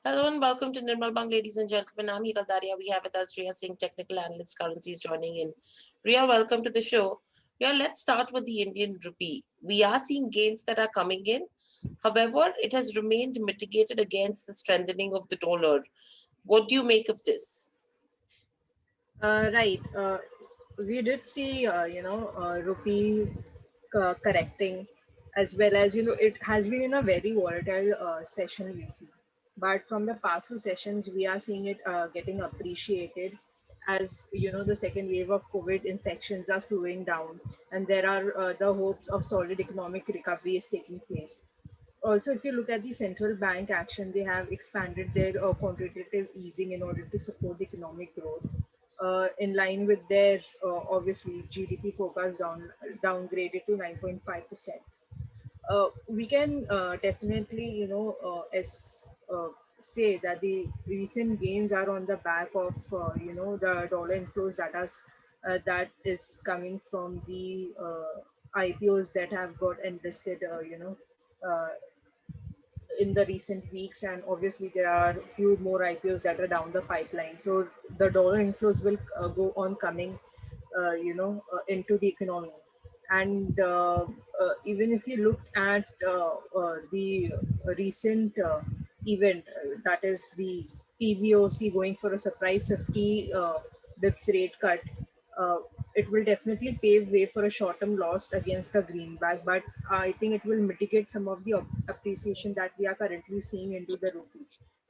Hello and welcome to Nirmal Bang, ladies and gentlemen. I'm Hira Daria. We have with us Riya Singh, technical analyst, currencies joining in. Riya, welcome to the show. Riya, let's start with the Indian rupee. We are seeing gains that are coming in. However, it has remained mitigated against the strengthening of the dollar. What do you make of this? Right. We did see, rupee correcting, as well as, it has been in a very volatile session lately. But from the past two sessions, we are seeing it getting appreciated as, the second wave of COVID infections are slowing down, and there are the hopes of solid economic recovery is taking place. Also, if you look at the central bank action, they have expanded their quantitative easing in order to support the economic growth. In line with their obviously GDP forecast downgraded to 9.5%. We can definitely, say that the recent gains are on the back of the dollar inflows that is coming from the IPOs that have got enlisted, uh, in the recent weeks, and obviously there are a few more IPOs that are down the pipeline. So the dollar inflows will go on coming, into the economy. And even if you look at the recent event, that is the PBOC going for a surprise 50 bips rate cut, uh, it will definitely pave way for a short-term loss against the greenback, but I think it will mitigate some of the appreciation that we are currently seeing into the rupee.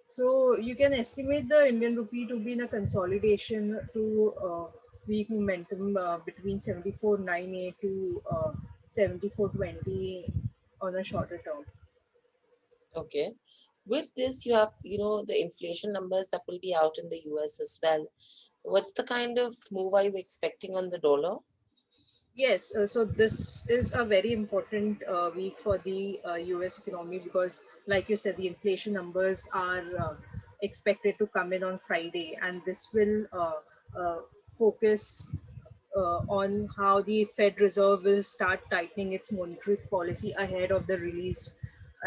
So you can estimate the Indian rupee to be in a consolidation to weak momentum between 74.98 to 74.20 on a shorter term. Okay. With this, you have, the inflation numbers that will be out in the US as well. What's the kind of move are you expecting on the dollar? Yes, so this is a very important week for the US economy because, like you said, the inflation numbers are expected to come in on Friday, and this will uh, focus on how the Fed Reserve will start tightening its monetary policy ahead of the release.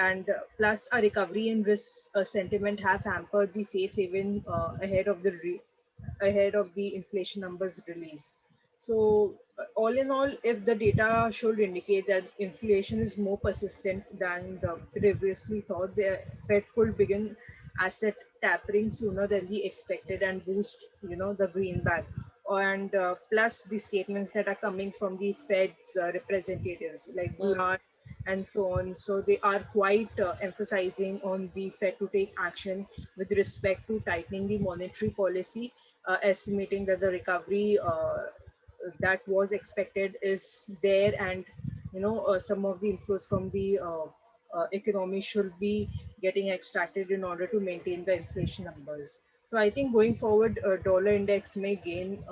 And plus, a recovery in risk sentiment have hampered the safe haven ahead of the inflation numbers release. So, all in all, if the data should indicate that inflation is more persistent than the previously thought, the Fed could begin asset tapering sooner than the expected and boost, the greenback. And plus the statements that are coming from the Fed's representatives like Hmm. Bullard and so on. So they are quite emphasizing on the Fed to take action with respect to tightening the monetary policy, estimating that the recovery that was expected is there, and some of the inflows from the economy should be getting extracted in order to maintain the inflation numbers. So I think going forward, dollar index may gain,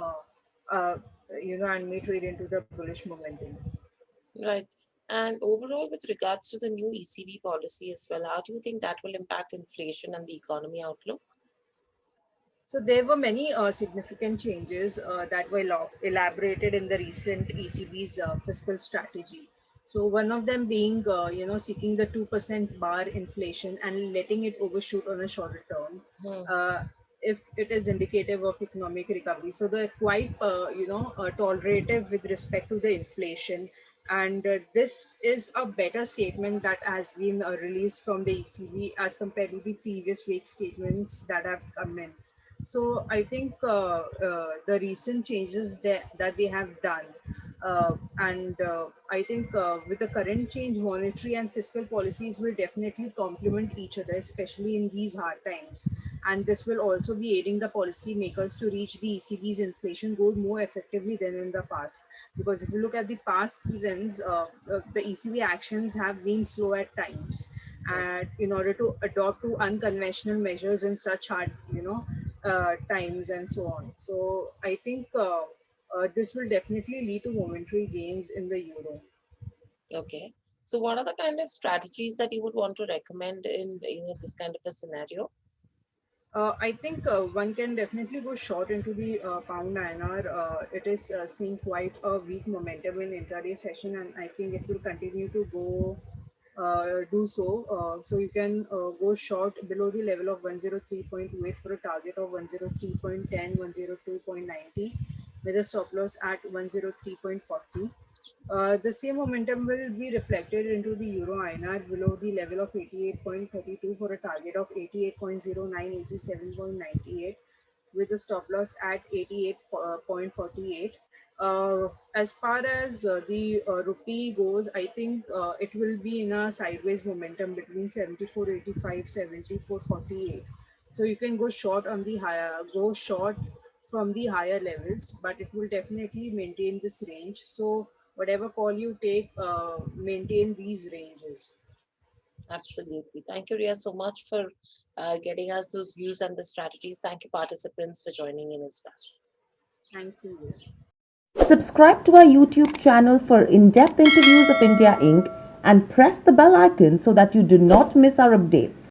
uh, and may trade into the bullish momentum. Right. And overall, with regards to the new ECB policy as well, how do you think that will impact inflation and the economy outlook? So there were many significant changes that were elaborated in the recent ECB's fiscal strategy. So one of them being, seeking the 2% bar inflation and letting it overshoot on a shorter term, Hmm. uh, if it is indicative of economic recovery. So they're quite, tolerative with respect to the inflation. And this is a better statement that has been released from the ECB as compared to the previous week statements that have come in. So I think the recent changes that they have done, and I think with the current change, monetary and fiscal policies will definitely complement each other, especially in these hard times. And this will also be aiding the policymakers to reach the ECB's inflation goal more effectively than in the past. Because if you look at the past trends, the ECB actions have been slow at times, Hmm. and in order to adopt to unconventional measures in such hard, times and so on. So I think this will definitely lead to momentary gains in the euro. Okay. So, what are the kind of strategies that you would want to recommend in this kind of a scenario? I think one can definitely go short into the pound INR. It is seeing quite a weak momentum in intraday session, and I think it will continue to go. do so. So you can go short below the level of 103.28 for a target of 103.10, 102.90 with a stop loss at 103.40. The same momentum will be reflected into the Euro INR below the level of 88.32 for a target of 88.09, 87.98 with a stop loss at 88.48. As far as the rupee goes, I think it will be in a sideways momentum between 74.85, 74.48. So you can go short on the higher, go short from the higher levels, but it will definitely maintain this range. So whatever call you take, maintain these ranges. Absolutely. Thank you, Ria, so much for getting us those views and the strategies. Thank you, participants, for joining in as well. Thank you. Subscribe to our YouTube channel for in-depth interviews of India Inc. and press the bell icon so that you do not miss our updates.